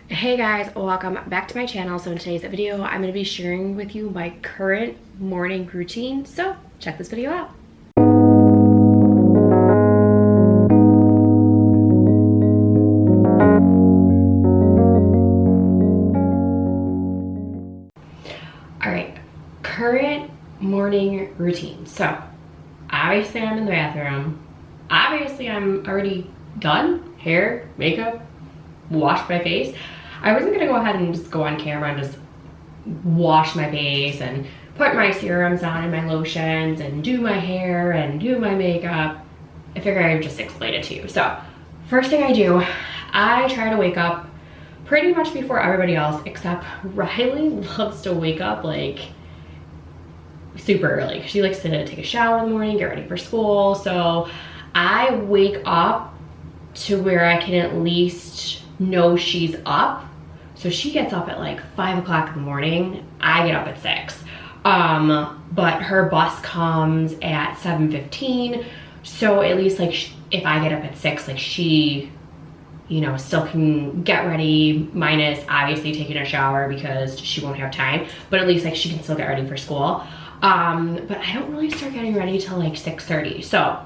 Hey guys, welcome back to my channel. So in today's video, I'm going to be sharing with you my current morning routine. So check this video out. All right, current morning routine. So obviously I'm in the bathroom. Obviously I'm already done. Hair, makeup, washed my face. I wasn't gonna go ahead and just go on camera and just wash my face and put my serums on and my lotions and do my hair and do my makeup. I figured I would just explain it to you. So first thing I do, I try to wake up pretty much before everybody else, except Riley loves to wake up like super early. She likes to take a shower in the morning, get ready for school. So I wake up to where I can at least know she's up. So she gets up at like 5 o'clock in the morning. I get up at 6. But her bus comes at 7:15. So at least like if I get up at 6, like she, you know, still can get ready, minus obviously taking a shower because she won't have time. But at least like she can still get ready for school. But I don't really start getting ready till like 6:30. So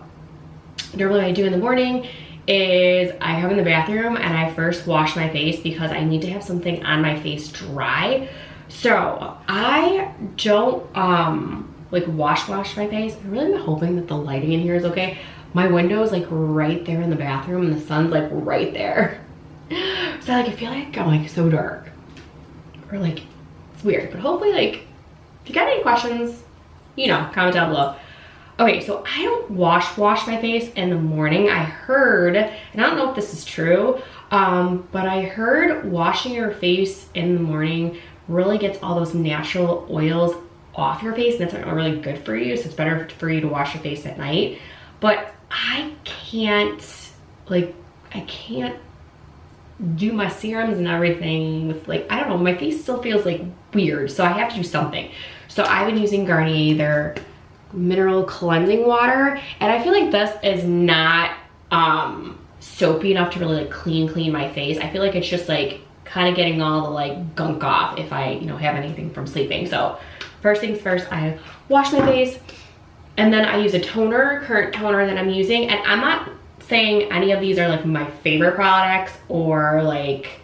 normally what I do in the morning is I come in the bathroom and I first wash my face because I need to have something on my face dry. So I don't like wash my face. I really am hoping that the lighting in here is okay. My window is like right there in the bathroom and the sun's like right there. So like I feel like I'm like so dark, or like it's weird, but hopefully like if you got any questions, you know, comment down below. Okay, so I don't wash my face in the morning. I heard, and I don't know if this is true, but I heard washing your face in the morning really gets all those natural oils off your face, and that's not really good for you, so it's better for you to wash your face at night. But I can't do my serums and everything with like, I don't know, my face still feels like weird, so I have to do something. So I've been using Garnier, their mineral cleansing water, and I feel like this is not soapy enough to really like clean my face. I feel like it's just like kind of getting all the like gunk off if I, you know, have anything from sleeping. So first things first, I wash my face, and then I use a toner, current toner that I'm using. And I'm not saying any of these are like my favorite products, or like,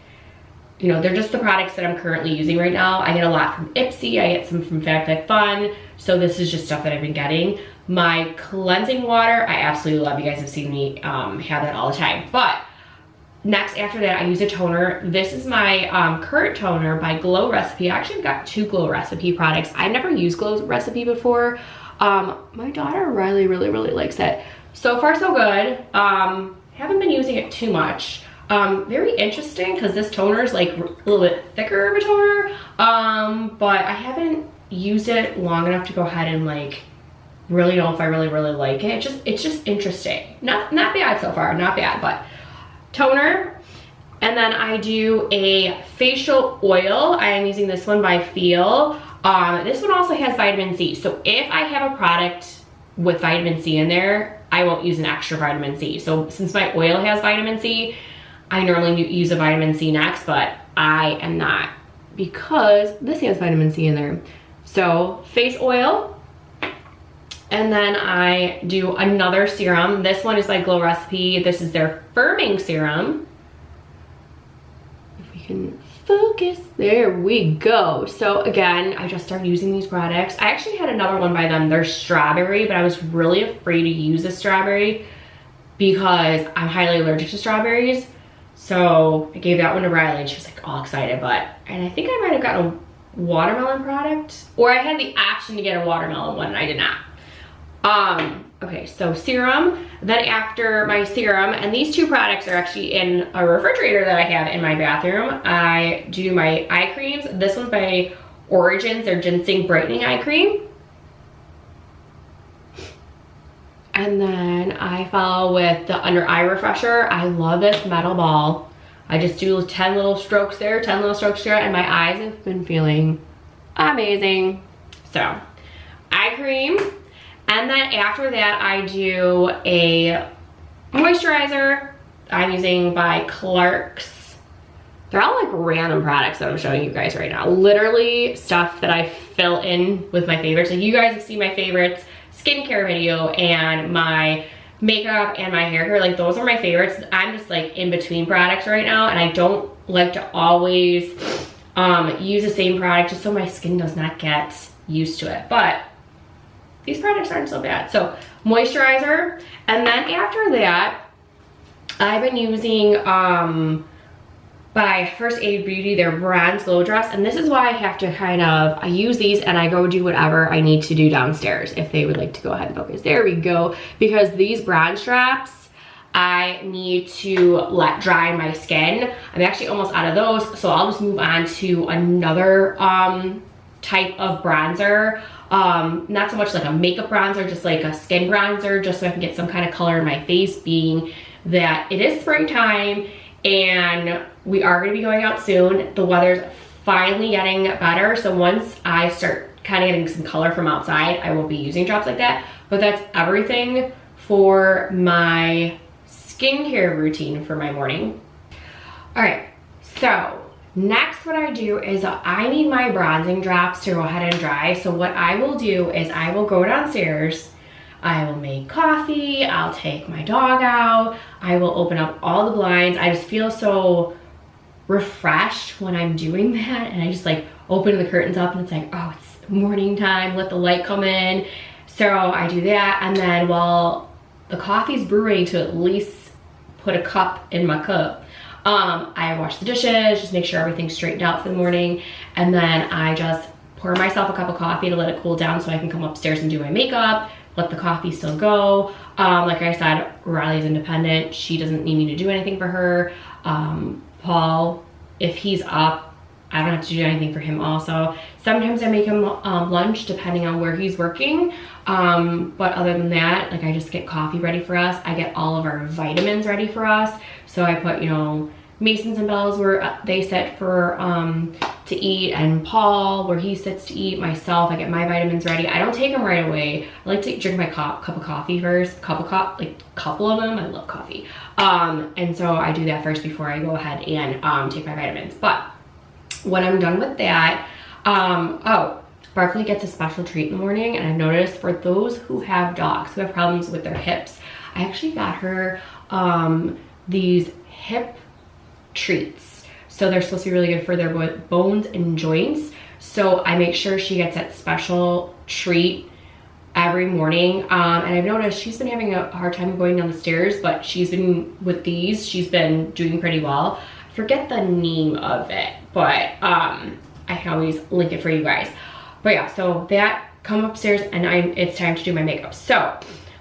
you know, they're just the products that I'm currently using right now. I get a lot from Ipsy, I get some from FabFitFun. So this is just stuff that I've been getting. My cleansing water, I absolutely love. You guys have seen me have that all the time. But next, after that, I use a toner. This is my current toner by Glow Recipe. I actually got 2 Glow Recipe products. I've never used Glow Recipe before. My daughter Riley really likes it. So far so good. Haven't been using it too much. Very interesting because this toner is like a little bit thicker of a toner, but I haven't used it long enough to go ahead and like really know if I really like it. It's just interesting. Not bad so far, not bad. But toner, and then I do a facial oil. I am using this one by Feel. This one also has vitamin C. So if I have a product with vitamin C in there, I won't use an extra vitamin C. So since my oil has vitamin C, I normally use a vitamin C next, but I am not because this has vitamin C in there. So face oil, and then I do another serum. This one is by Glow Recipe. This is their firming serum. If we can focus, there we go. So again, I just started using these products. I actually had another one by them, they're strawberry, but I was really afraid to use the strawberry because I'm highly allergic to strawberries. So I gave that one to Riley and she was like all excited, and I think I might have gotten a watermelon product, or I had the option to get a watermelon one and I did not. Okay, so serum, then after my serum, and these 2 products are actually in a refrigerator that I have in my bathroom, I do my eye creams. This one's by Origins, their Ginseng Brightening Eye Cream. And then I follow with the Under Eye Refresher. I love this metal ball. I just do 10 little strokes there, 10 little strokes here, and my eyes have been feeling amazing. So, eye cream. And then after that, I do a moisturizer. I'm using by Clarks They're all like random products that I'm showing you guys right now. Literally stuff that I fill in with my favorites. Like you guys have seen my favorites skincare video and my makeup and my hair care. Like those are my favorites. I'm just like in between products right now, and I don't like to always use the same product just so my skin does not get used to it. But these products aren't so bad. So moisturizer, and then after that, I've been using by First Aid Beauty, their Bronze Glow Drops. And this is why I have to I use these and I go do whatever I need to do downstairs if they would like to go ahead and focus. There we go. Because these bronze drops, I need to let dry my skin. I'm actually almost out of those, so I'll just move on to another type of bronzer. Not so much like a makeup bronzer, just like a skin bronzer, just so I can get some kind of color in my face, being that it is springtime and we are going to be going out soon. The weather's finally getting better, so once I start kind of getting some color from outside, I will be using drops like that. But that's everything for my skincare routine for my morning. All right, so next what I do is I need my bronzing drops to go ahead and dry. So what I will do is I will go downstairs, I will make coffee, I'll take my dog out, I will open up all the blinds. I just feel so refreshed when I'm doing that, and I just like open the curtains up and it's like, oh, it's morning time, let the light come in. So I do that, and then while the coffee's brewing, to at least put a cup in my cup, I wash the dishes, just make sure everything's straightened out for the morning, and then I just pour myself a cup of coffee to let it cool down so I can come upstairs and do my makeup, let the coffee still go. Like I said, Riley's independent. She doesn't need me to do anything for her. Paul, if he's up, I don't have to do anything for him also. Sometimes I make him lunch depending on where he's working. But other than that, like I just get coffee ready for us. I get all of our vitamins ready for us. So I put, you know, Masons and Bells where they sit for to eat, and Paul where he sits to eat. Myself, I get my vitamins ready. I don't take them right away. I like to drink my cup of coffee first. Like a couple of them. I love coffee. And so I do that first before I go ahead and take my vitamins. But when I'm done with that, oh, Barkley gets a special treat in the morning, and I've noticed for those who have dogs who have problems with their hips, I actually got her these hip treats. So they're supposed to be really good for their bones and joints. So I make sure she gets that special treat every morning. And I've noticed she's been having a hard time going down the stairs, but she's been, with these, she's been doing pretty well. I forget the name of it, but I can always link it for you guys. But yeah, so that, come upstairs and it's time to do my makeup. So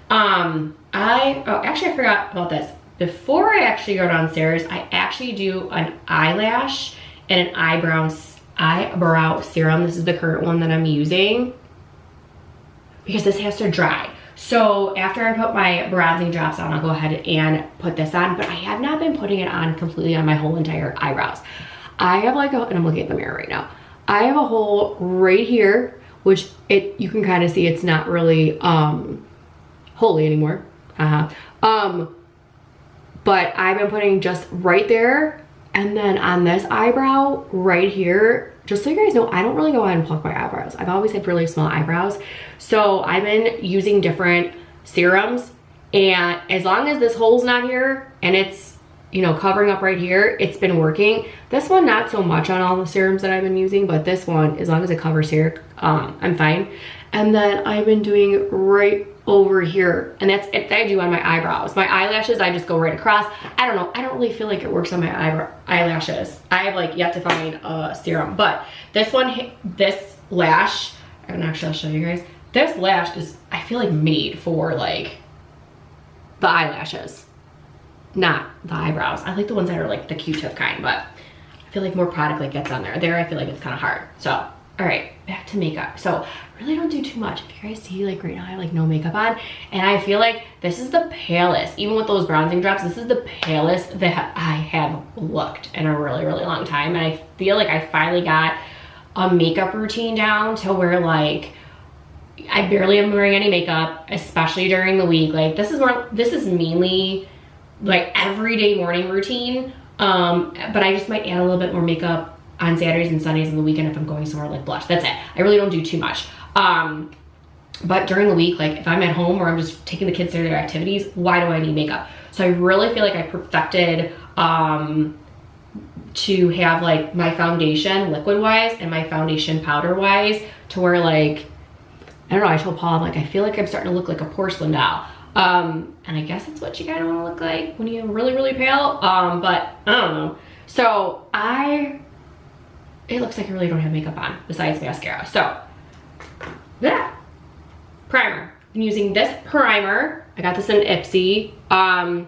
actually I forgot about this. Before I actually go downstairs, I actually do an eyelash and an eyebrow serum. This is the current one that I'm using because this has to dry. So after I put my bronzing drops on, I'll go ahead and put this on, but I have not been putting it on completely on my whole entire eyebrows. I have like and I'm looking at the mirror right now. I have a hole right here, which you can kind of see it's not really holy anymore. But I've been putting just right there, and then on this eyebrow right here, just so you guys know, I don't really go ahead and pluck my eyebrows. I've always had really small eyebrows. So I've been using different serums, and as long as this hole's not here and it's, you know, covering up right here, it's been working. This one, not so much on all the serums that I've been using, but this one, as long as it covers here, I'm fine. And then I've been doing right over here, and that's it that I do on my eyebrows. My eyelashes, I just go right across. I don't know, I don't really feel like it works on my eyelashes. I have like yet to find a serum, but this one, this lash, and actually I'll show you guys, this lash is, I feel like, made for like the eyelashes, not the eyebrows. I like the ones that are like the Q-tip kind, but I feel like more product like gets on there. There, I feel like it's kind of hard. So, all right, back to makeup. So I really don't do too much. If you guys see, like right now I have like no makeup on, and I feel like this is the palest, even with those bronzing drops, this is the palest that I have looked in a really, really long time. And I feel like I finally got a makeup routine down to where like I barely am wearing any makeup, especially during the week. Like this is mainly like everyday morning routine But I just might add a little bit more makeup on Saturdays and Sundays and the weekend if I'm going somewhere like blush. That's it. I really don't do too much. But during the week, like if I'm at home or I'm just taking the kids to their activities, why do I need makeup? So I really feel like I perfected to have like my foundation liquid wise and my foundation powder wise to where like, I don't know, I told Paul, I'm like, I feel like I'm starting to look like a porcelain doll. And I guess that's what you kind of want to look like when you're really, really pale. But I don't know. So it looks like I really don't have makeup on besides mascara. So yeah, primer. I'm using this primer. I got this in Ipsy. And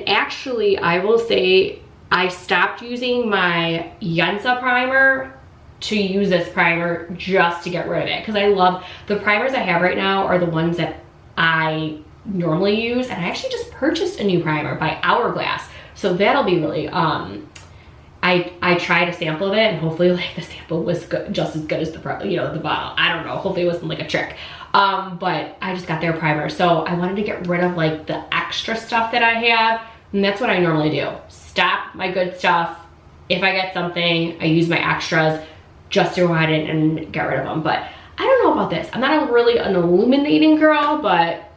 actually I will say I stopped using my Yensa primer to use this primer just to get rid of it, because I love the primers I have right now are the ones that I normally use, and I actually just purchased a new primer by Hourglass, so that'll be really I tried a sample of it, and hopefully like the sample was good, just as good as the the bottle. I don't know, hopefully it wasn't like a trick. But I just got their primer, so I wanted to get rid of like the extra stuff that I have, and that's what I normally do. Stop my good stuff. If I get something, I use my extras just to go ahead and get rid of them. But I don't know about this. I'm not really an illuminating girl, but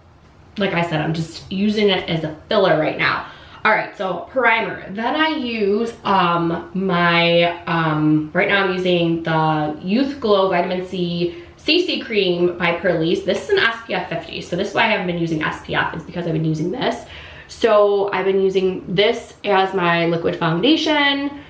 like I said, I'm just using it as a filler right now. All right, so primer. Then I use right now I'm using the Youth Glow Vitamin C CC Cream by Purlisse. This is an SPF 50, so this is why I haven't been using SPF, is because I've been using this. So I've been using this as my liquid foundation.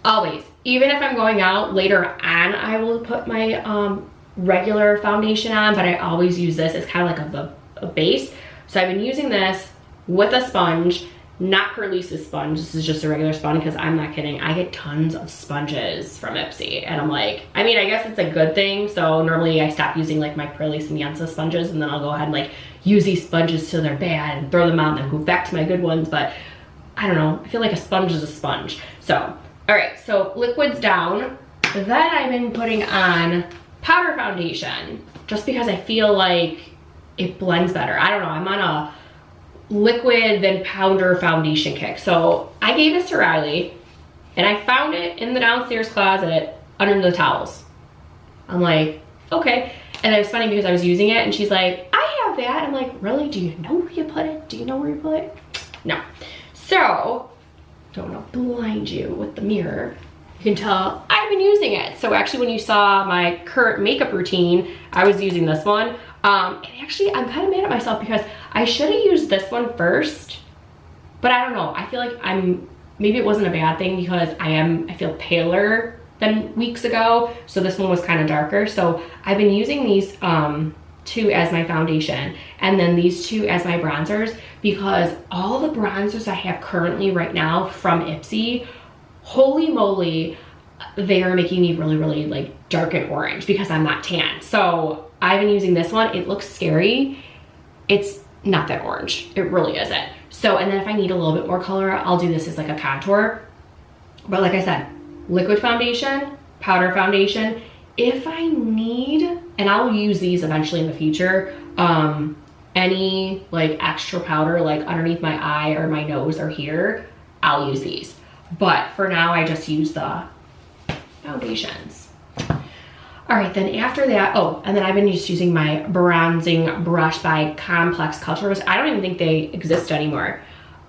Always, even if I'm going out later on, I will put my regular foundation on, but I always use this as kind of like a base. So I've been using this with a sponge, not Purlisse's sponge. This is just a regular sponge, because I'm not kidding, I get tons of sponges from Ipsy, and I'm like, I mean, I guess it's a good thing. So normally I stop using like my Purlisse and Yensa sponges, and then I'll go ahead and like use these sponges till they're bad and throw them out and then go back to my good ones. But I don't know, I feel like a sponge is a sponge. So all right, so liquids down. Then I've been putting on powder foundation just because I feel like it blends better. I don't know, I'm on a liquid then powder foundation kick. So I gave this to Riley, and I found it in the downstairs closet under the towels. I'm like, okay. And it was funny because I was using it, and she's like, I have that. I'm like, really? Do you know where you put it? Do you know where you put it? No. So, don't want to blind you with the mirror. You can tell I've been using it. So actually, when you saw my current makeup routine, I was using this one. And actually, I'm kind of mad at myself because I should have used this one first, but I don't know. I feel like maybe it wasn't a bad thing because I feel paler than weeks ago. So this one was kind of darker. So I've been using these two as my foundation, and then these two as my bronzers, because all the bronzers I have currently right now from Ipsy, holy moly, they are making me really, really like dark and orange because I'm not tan. So I've been using this one. It looks scary. It's not that orange. It really isn't. So, and then if I need a little bit more color, I'll do this as like a contour. But like I said, liquid foundation, powder foundation. If I need, and I'll use these eventually in the future, any like extra powder like underneath my eye or my nose or here, I'll use these. But for now, I just use the foundations. All right, then after that, oh, and then I've been just using my bronzing brush by Complex Colors. I don't even think they exist anymore.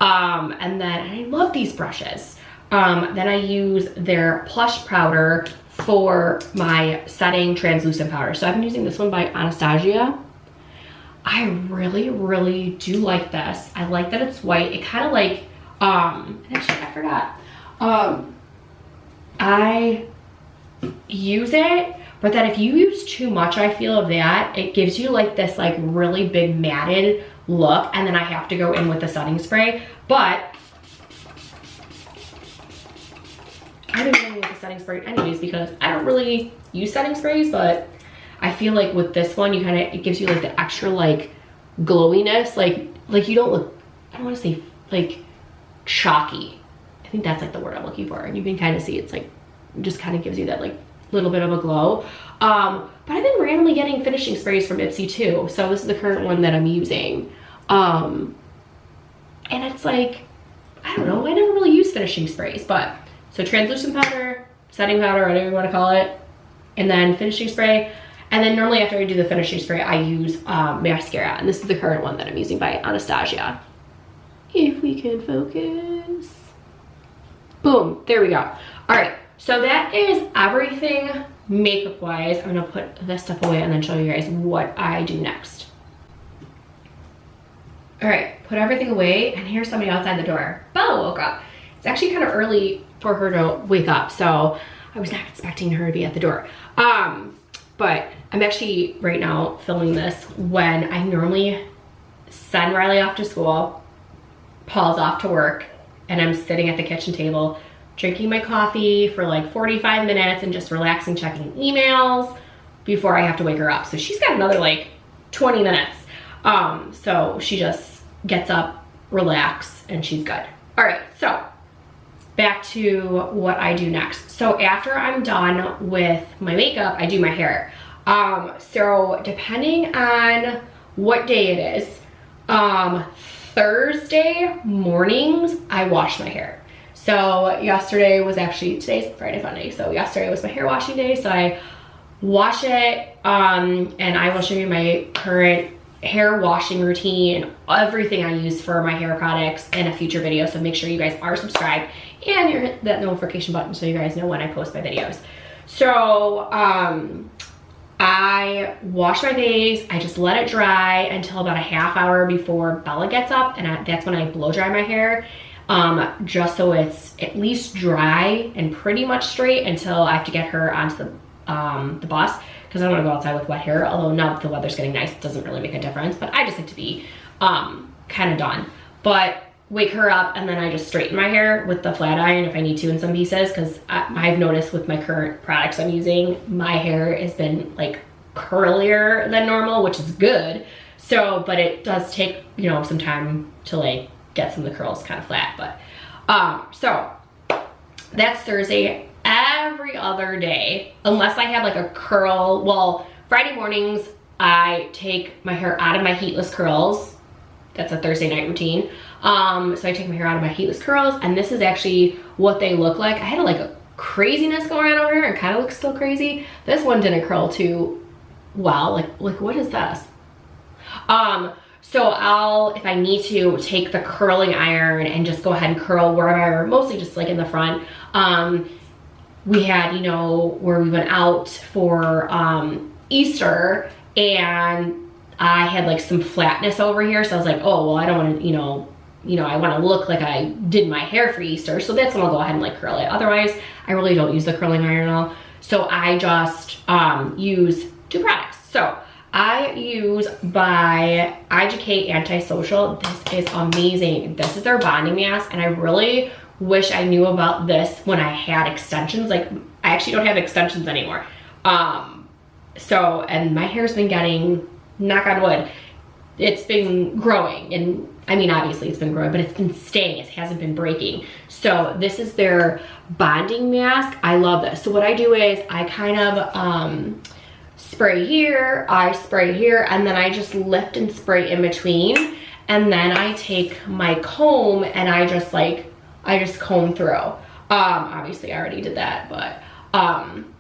And then I love these brushes. Then I use their Plush powder for my setting translucent powder. So I've been using this one by Anastasia. I really, really do like this. I like that it's white. It kind of like, actually I forgot. I use it, but then if you use too much, I feel of that, it gives you like this like really big matted look, and then I have to go in with the setting spray. But I've been going with the setting spray anyways because I don't really use setting sprays, but I feel like with this one, it gives you like the extra like glowiness, like you don't look, I don't want to say like chalky. I think that's like the word I'm looking for, and you can kind of see it's like, just kind of gives you that like little bit of a glow. But I've been randomly getting finishing sprays from Ipsy too. So this is the current one that I'm using. And it's like, I don't know, I never really use finishing sprays, but so translucent powder, setting powder, whatever you want to call it, and then finishing spray. And then normally after I do the finishing spray, I use mascara, and this is the current one that I'm using by Anastasia. If we can focus. Boom, there we go. All right, so that is everything makeup wise. I'm gonna put this stuff away and then show you guys what I do next. All right, put everything away, and here's somebody outside the door. Bella woke up. It's actually kind of early for her to wake up, so I was not expecting her to be at the door. But I'm actually right now filming this when I normally send Riley off to school, Paul's off to work, and I'm sitting at the kitchen table drinking my coffee for like 45 minutes and just relaxing, checking emails before I have to wake her up. So she's got another like 20 minutes. So she just gets up, relax, and she's good. All right, so back to what I do next. So after I'm done with my makeup, I do my hair. So depending on what day it is, Thursday mornings, I wash my hair. So yesterday was actually, today's Friday Fun Day, so yesterday was my hair washing day, so I wash it, and I will show you my current hair washing routine, everything I use for my hair products in a future video, so make sure you guys are subscribed and you hit that notification button so you guys know when I post my videos. So I wash my face, I just let it dry until about a half hour before Bella gets up, and that's when I blow dry my hair, just so it's at least dry and pretty much straight until I have to get her onto the bus, because I don't want to go outside with wet hair, although now that the weather's getting nice, it doesn't really make a difference, but I just like to be kind of done. But wake her up, and then I just straighten my hair with the flat iron if I need to in some pieces, because I've noticed with my current products I'm using, my hair has been like curlier than normal, which is good. So, but it does take, you know, some time to like get some of the curls kind of flat. But so that's Thursday. Every other day, unless I have like a curl, well, Friday mornings I take my hair out of my heatless curls. That's a Thursday night routine. So I take my hair out of my heatless curls, and this is actually what they look like. I had like a craziness going on over here, and kind of looks still crazy. This one didn't curl too well. Like what is this? So I'll, if I need to, take the curling iron and just go ahead and curl wherever, mostly just like in the front. We had, you know, where we went out for Easter, and I had like some flatness over here, so I was like, oh well, I don't want to, you know, I want to look like I did my hair for Easter, so that's when I'll go ahead and like curl it. Otherwise, I really don't use the curling iron at all. So I just use two products. So I use by IGK Antisocial. This is amazing. This is their bonding mask, and I really wish I knew about this when I had extensions. Like, I actually don't have extensions anymore. So, and my hair's been getting, knock on wood, it's been growing, and I mean, obviously it's been growing, but it's been staying, it hasn't been breaking. So this is their bonding mask. I love this. So what I do is I kind of spray here, I spray here, and then I just lift and spray in between, and then I take my comb and I just comb through. Obviously I already did that, but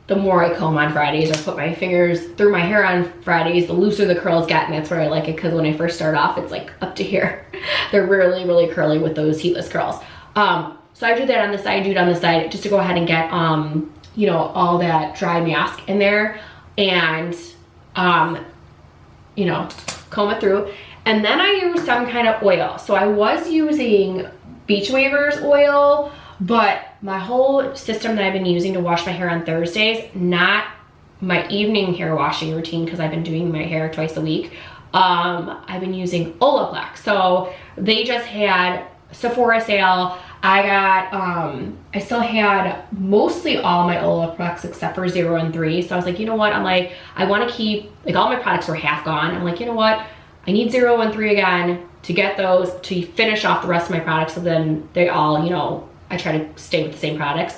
the more I comb on Fridays or put my fingers through my hair on Fridays, the looser the curls get, and that's where I like it, because when I first start off, it's like up to here. They're really, really curly with those heatless curls. So I do that on the side, do it on the side, just to go ahead and get, you know, all that dry mask in there, and, you know, comb it through. And then I use some kind of oil. So I was using Beach Wavers oil, but my whole system that I've been using to wash my hair on Thursdays, not my evening hair washing routine, because I've been doing my hair twice a week, I've been using Olaplex. So they just had Sephora sale. I got, I still had mostly all my Olaplex except for 0 and 3. So I was like, you know what? I'm like, I want to keep, like, all my products were half gone. I'm like, you know what? I need 0 and 3 again to get those, to finish off the rest of my products. So then they all, you know, I try to stay with the same products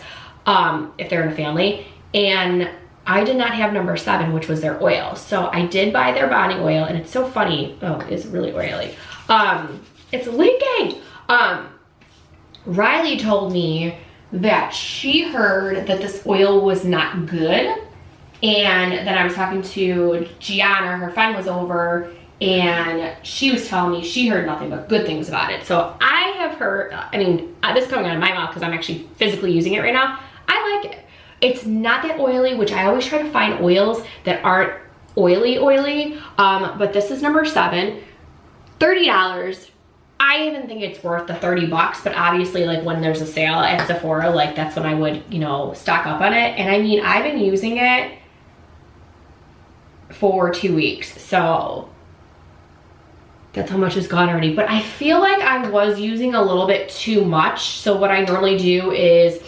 if they're in a family. And I did not have number 7, which was their oil. So I did buy their bonding oil, and it's so funny. Oh, it's really oily. It's leaking. Riley told me that she heard that this oil was not good, and then I was talking to Gianna, her friend was over, and she was telling me she heard nothing but good things about it. So I have heard, I mean, this is coming out of my mouth because I'm actually physically using it right now. I like it. It's not that oily, which I always try to find oils that aren't oily, but this is number 7, $30. I even think it's worth the 30 bucks, but obviously like when there's a sale at Sephora, like that's when I would, you know, stock up on it. And I mean, I've been using it for 2 weeks, so that's how much is gone already. But I feel like I was using a little bit too much. So what I normally do is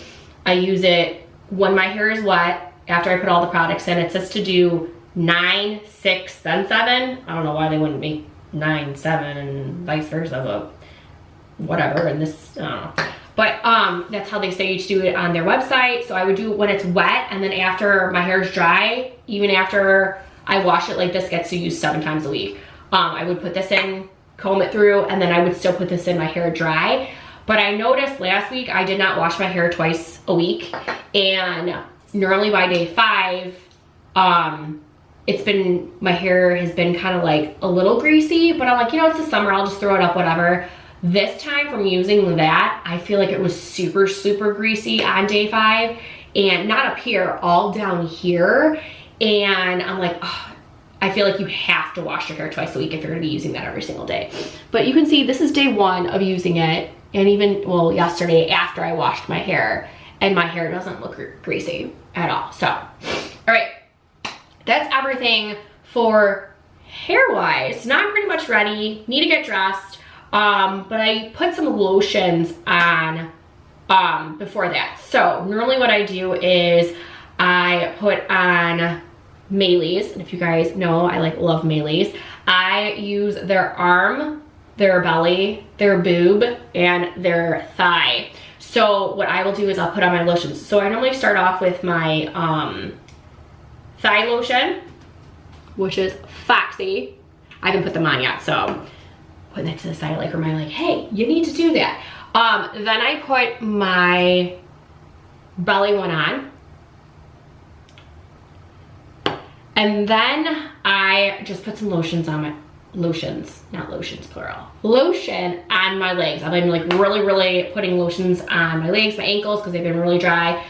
I use it when my hair is wet, after I put all the products in. It says to do 9, 6, then 7. I don't know why they wouldn't make 9, 7 and vice versa, but whatever. And this, I don't know. But that's how they say you to do it on their website. So I would do it when it's wet, and then after my hair is dry, even after I wash it, like this gets to use 7 times a week. I would put this in, comb it through, and then I would still put this in my hair dry. But I noticed last week I did not wash my hair twice a week, and normally by day 5, it's been, my hair has been kind of like a little greasy, but I'm like, you know, it's the summer, I'll just throw it up, whatever. This time from using that, I feel like it was super, super greasy on day 5, and not up here, all down here. And I'm like, oh, I feel like you have to wash your hair twice a week if you're gonna be using that every single day. But you can see this is day 1 of using it, and even, well, yesterday after I washed my hair, and my hair doesn't look greasy at all. So, all right, that's everything for hair-wise. Now I'm pretty much ready, need to get dressed, but I put some lotions on before that. So normally what I do is I put on Maylis, and if you guys know, I love Maylis. I use their arm, their belly, their boob, and their thigh. So what I will do is I'll put on my lotions. So I normally start off with my thigh lotion, which is Foxy. I haven't put them on yet, so putting that to the side, like remind, like, hey, you need to do that. Then I put my belly one on. And then I just put some lotions on my, not lotions plural, lotion on my legs. I've been like really putting lotions on my legs, my ankles, because they've been really dry,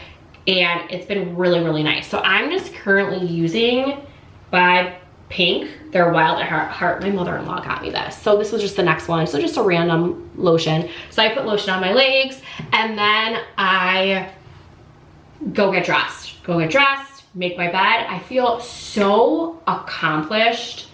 and it's been really nice. So I'm just currently using by Pink, their Wild at Heart. My mother-in-law got me this, so this was just the next one. So just a random lotion. So I put lotion on my legs, and then I go get dressed, make my bed. I feel so accomplished,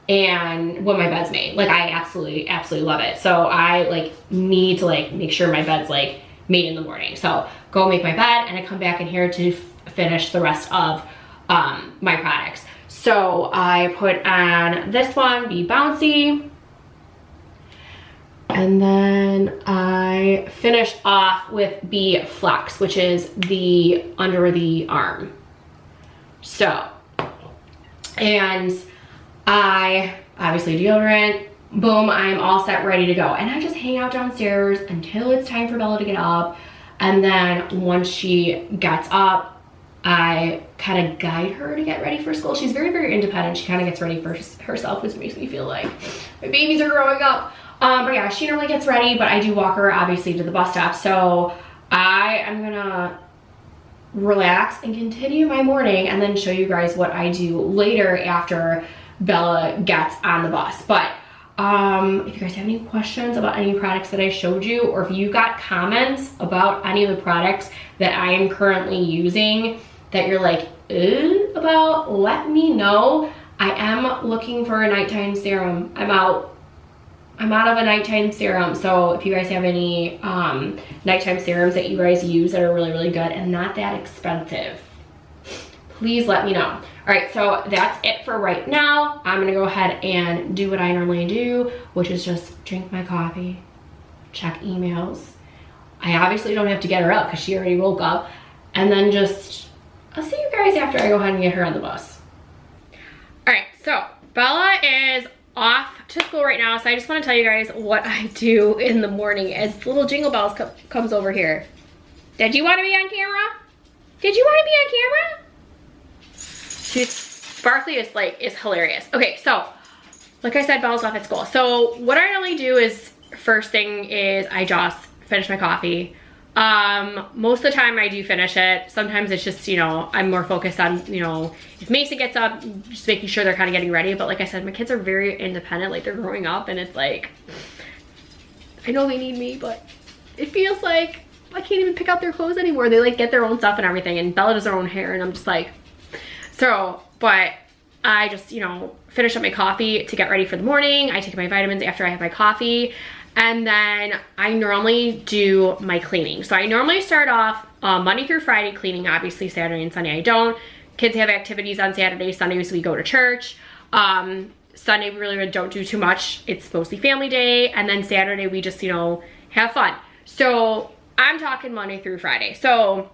and when my bed's made, like I absolutely love it. So I like need to like make sure my bed's like made in the morning. So go make my bed, and I come back in here to finish the rest of my products. So I put on this one, Be Bouncy, and then I finish off with Be Flex, which is the under the arm. So, and I obviously deodorant, boom, I'm all set, ready to go. And I just hang out downstairs until it's time for Bella to get up. And then once she gets up, I kind of guide her to get ready for school. She's very independent. She kind of gets ready for herself, which makes me feel like my babies are growing up. But yeah, she normally gets ready, but I do walk her obviously to the bus stop. So I am gonna relax and continue my morning, and then show you guys what I do later after Bella gets on the bus. But if you guys have any questions about any products that I showed you, or if you got comments about any of the products that I am currently using that you're like, about, let me know. I am looking for a nighttime serum. I'm out of a nighttime serum. So if you guys have any nighttime serums that you guys use that are really good and not that expensive, please let me know. All right, so that's it for right now. I'm gonna go ahead and do what I normally do, which is just drink my coffee, check emails. I obviously don't have to get her up because she already woke up. And then just, I'll see you guys after I go ahead and get her on the bus. All right, so Bella is off to school right now, so I just want to tell you guys what I do in the morning as little Jingle Bells comes over here. Did you want to be on camera? Did you want to be on camera? Sparkly is hilarious. Okay, so like I said, Belle's off at school. So what I normally do is, first thing is I just finish my coffee. Most of the time I do finish it. Sometimes it's just, you know, I'm more focused on, you know, if Mason gets up, just making sure they're kind of getting ready. But like I said, my kids are very independent, like they're growing up, and it's like, I know they need me, but it feels like I can't even pick out their clothes anymore. They like get their own stuff and everything, and Bella does her own hair, and I'm just like, so, but I just, you know, finish up my coffee to get ready for the morning. I take my vitamins after I have my coffee. And then I normally do my cleaning. So I normally start off Monday through Friday cleaning. Obviously Saturday and Sunday I don't. Kids have activities on Saturday. Sundays we go to church. Sunday we really don't do too much. It's mostly family day. And then Saturday we just, you know, have fun. So I'm talking Monday through Friday. So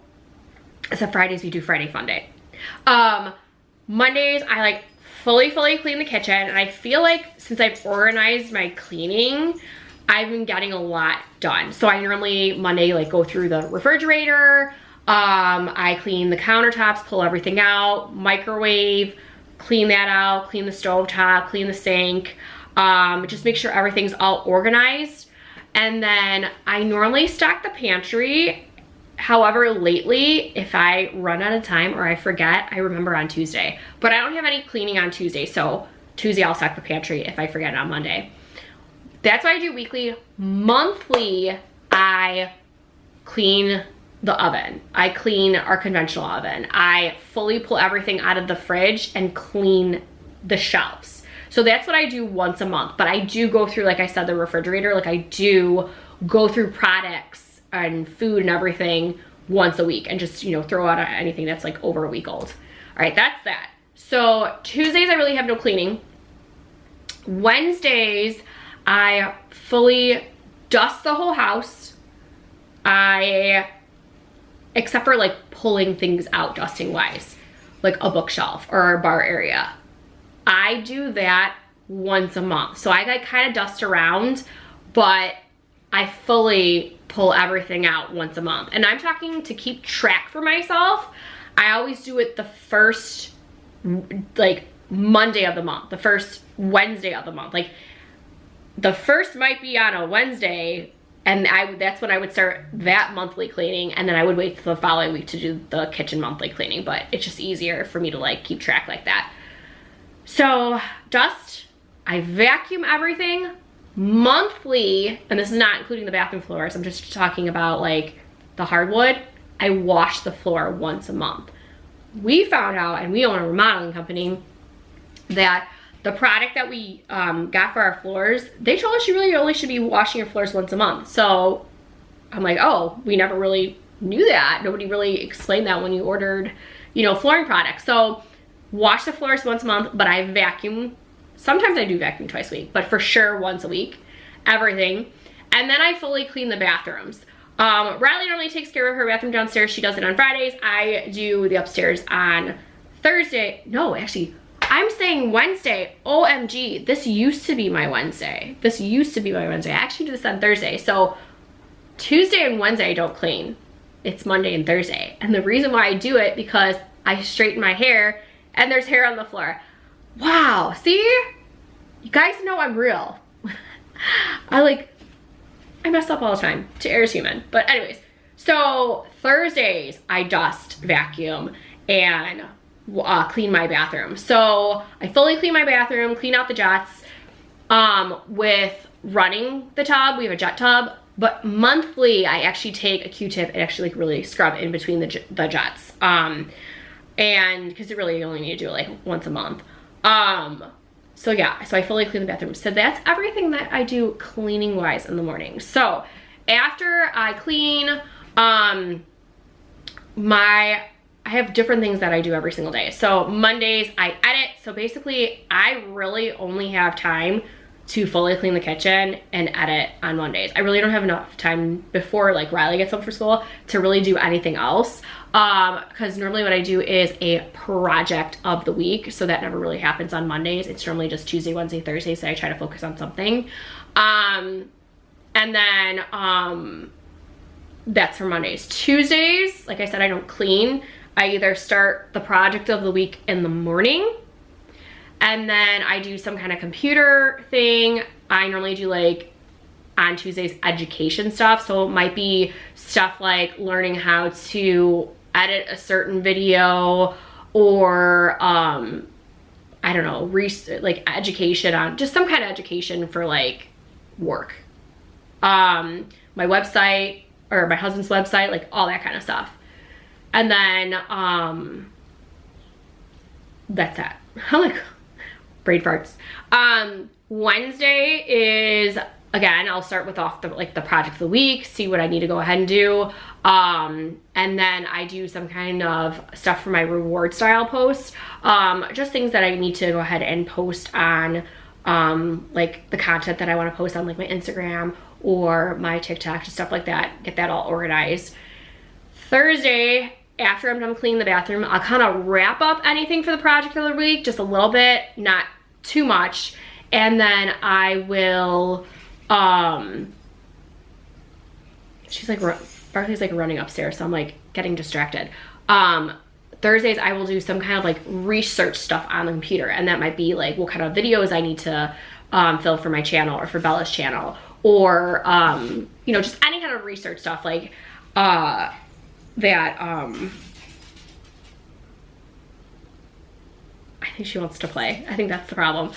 except Fridays we do Friday Fun Day. Mondays I like fully clean the kitchen. And I feel like since I've organized my cleaning, I've been getting a lot done. So I normally Monday like go through the refrigerator, I clean the countertops, pull everything out, microwave, clean that out, clean the stove top, clean the sink, just make sure everything's all organized. And then I normally stock the pantry. However, lately, if I run out of time or I forget, I remember on Tuesday. But I don't have any cleaning on Tuesday, so Tuesday I'll stock the pantry if I forget it on Monday. That's why I do weekly. Monthly, I clean the oven. I clean our conventional oven. I fully pull everything out of the fridge and clean the shelves. So that's what I do once a month. But I do go through, like I said, the refrigerator. Like I do go through products and food and everything once a week and just, you know, throw out anything that's like over a week old. All right, that's that. So Tuesdays, I really have no cleaning. Wednesdays, I fully dust the whole house. Except for like pulling things out dusting wise, like a bookshelf or a bar area. I do that once a month. So I like kind of dust around, but I fully pull everything out once a month. And I'm talking to keep track for myself. I always do it the first like Monday of the month, the first Wednesday of the month. Like the first might be on a Wednesday, and that's when I would start that monthly cleaning, and then I would wait till the following week to do the kitchen monthly cleaning, but it's just easier for me to like keep track like that. So dust, I vacuum everything monthly, and this is not including the bathroom floors, I'm just talking about like the hardwood. I wash the floor once a month. We found out, and we own a remodeling company, that the product that we got for our floors, they told us you really only should be washing your floors once a month. So I'm like, oh, we never really knew that. Nobody really explained that when you ordered, you know, flooring products. So wash the floors once a month, but I vacuum. Sometimes I do vacuum twice a week, but for sure once a week, everything. And then I fully clean the bathrooms. Riley normally takes care of her bathroom downstairs. She does it on Fridays. I do the upstairs on Thursday. No, actually, I'm saying Wednesday. OMG, this used to be my Wednesday. This used to be my Wednesday. I actually do this on Thursday. So Tuesday and Wednesday I don't clean. It's Monday and Thursday. And the reason why I do it, because I straighten my hair and there's hair on the floor. Wow, see? You guys know I'm real. I mess up all the time. To err is human. But anyways, so Thursdays I dust, vacuum, and clean my bathroom. So I fully clean my bathroom, clean out the jets with running the tub. We have a jet tub, but monthly I actually take a Q-tip and actually like really scrub in between the jets. And because you really only need to do it like once a month. So yeah, so I fully clean the bathroom. So that's everything that I do cleaning wise in the morning. So after I clean, I have different things that I do every single day. So Mondays I edit. So basically I really only have time to fully clean the kitchen and edit on Mondays. I really don't have enough time before like Riley gets home from school to really do anything else. Because normally what I do is a project of the week. So that never really happens on Mondays. It's normally just Tuesday, Wednesday, Thursday. So I try to focus on something. And then that's for Mondays. Tuesdays, like I said, I don't clean. I either start the project of the week in the morning, and then I do some kind of computer thing. I normally do like on Tuesdays education stuff. So it might be stuff like learning how to edit a certain video, or I don't know, like education on just some kind of education for like work. My website or my husband's website, like all that kind of stuff. And then that's that. I'm like brain farts. Wednesday is, again, I'll start with the project of the week, see what I need to go ahead and do. And then I do some kind of stuff for my reward style posts. Just things that I need to go ahead and post on, like the content that I want to post on like my Instagram or my TikTok, just stuff like that. Get that all organized. Thursday, after I'm done cleaning the bathroom, I'll kind of wrap up anything for the project of the week, just a little bit, not too much. And then I will, Barkley's like running upstairs, so I'm like getting distracted. Thursdays, I will do some kind of like research stuff on the computer, and that might be like what kind of videos I need to film for my channel or for Bella's channel, or you know, just any kind of research stuff like that. I think she wants to play. I think that's the problem.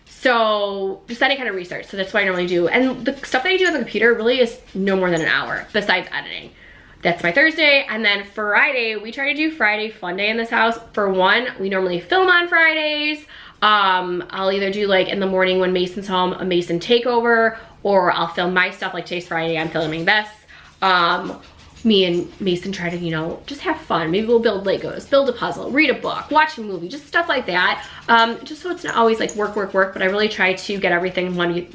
So just any kind of research. So that's what I normally do. And the stuff that I do on the computer really is no more than an hour besides editing. That's my Thursday. And then Friday, we try to do Friday fun day in this house. For one, we normally film on Fridays. I'll either do like in the morning when Mason's home, a Mason takeover, or I'll film my stuff. Like today's Friday, I'm filming this. Me and Mason try to, you know, just have fun. Maybe we'll build Legos, build a puzzle, read a book, watch a movie, just stuff like that. Just so it's not always like work, but I really try to get everything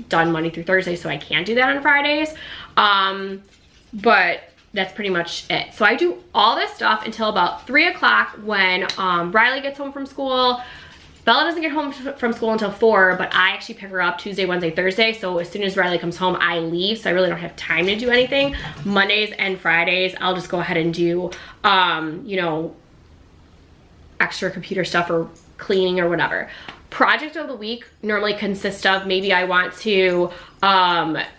done Monday through Thursday so I can do that on Fridays. But that's pretty much it. So I do all this stuff until about 3 o'clock when Riley gets home from school. Bella doesn't get home from school until 4, but I actually pick her up Tuesday, Wednesday, Thursday. So as soon as Riley comes home, I leave. So I really don't have time to do anything. Mondays and Fridays, I'll just go ahead and do, you know, extra computer stuff or cleaning or whatever. Project of the week normally consists of, maybe I want to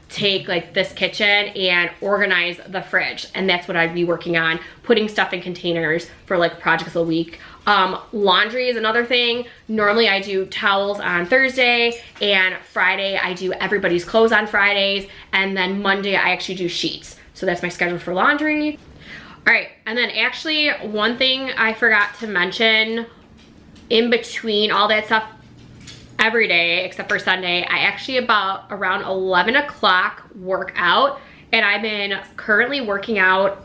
take like this kitchen and organize the fridge, and that's what I'd be working on, putting stuff in containers for like project of the week. Laundry is another thing. Normally I do towels on Thursday, and Friday I do everybody's clothes on Fridays, and then Monday I actually do sheets. So that's my schedule for laundry. All right, and then actually one thing I forgot to mention in between all that stuff, every day except for Sunday, I actually around 11 o'clock work out, and I've been currently working out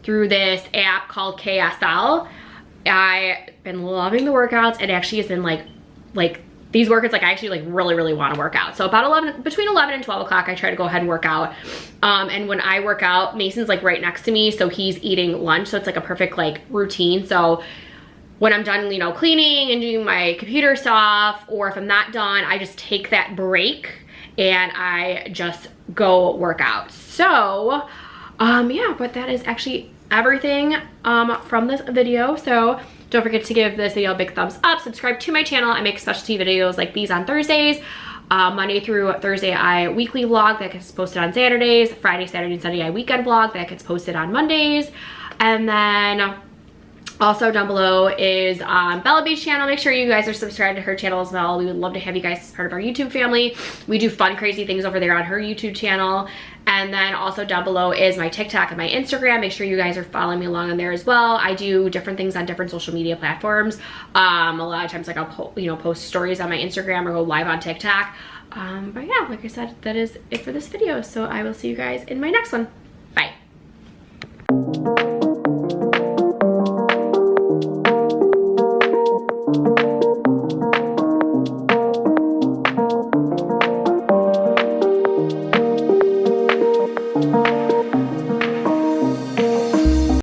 through this app called KSL. I've been loving the workouts. It actually has been like these workouts, like I actually like really want to work out. So about between 11 and 12 o'clock, I try to go ahead and work out. And when I work out, Mason's like right next to me, so he's eating lunch. So it's like a perfect like routine. So when I'm done, you know, cleaning and doing my computer stuff, or if I'm not done, I just take that break and I just go work out. So, yeah, but that is actually everything from this video. So don't forget to give this video a big thumbs up, subscribe to my channel. I make specialty videos like these on Thursdays. Monday through Thursday, I weekly vlog that gets posted on Saturdays. Friday, Saturday, and Sunday, I weekend vlog that gets posted on Mondays. And then also down below is Bella B's channel. Make sure you guys are subscribed to her channel as well. We would love to have you guys as part of our YouTube family. We do fun, crazy things over there on her YouTube channel. And then also down below is my TikTok and my Instagram. Make sure you guys are following me along on there as well. I do different things on different social media platforms. A lot of times, like I'll post stories on my Instagram or go live on TikTok. But yeah, like I said, that is it for this video. So I will see you guys in my next one.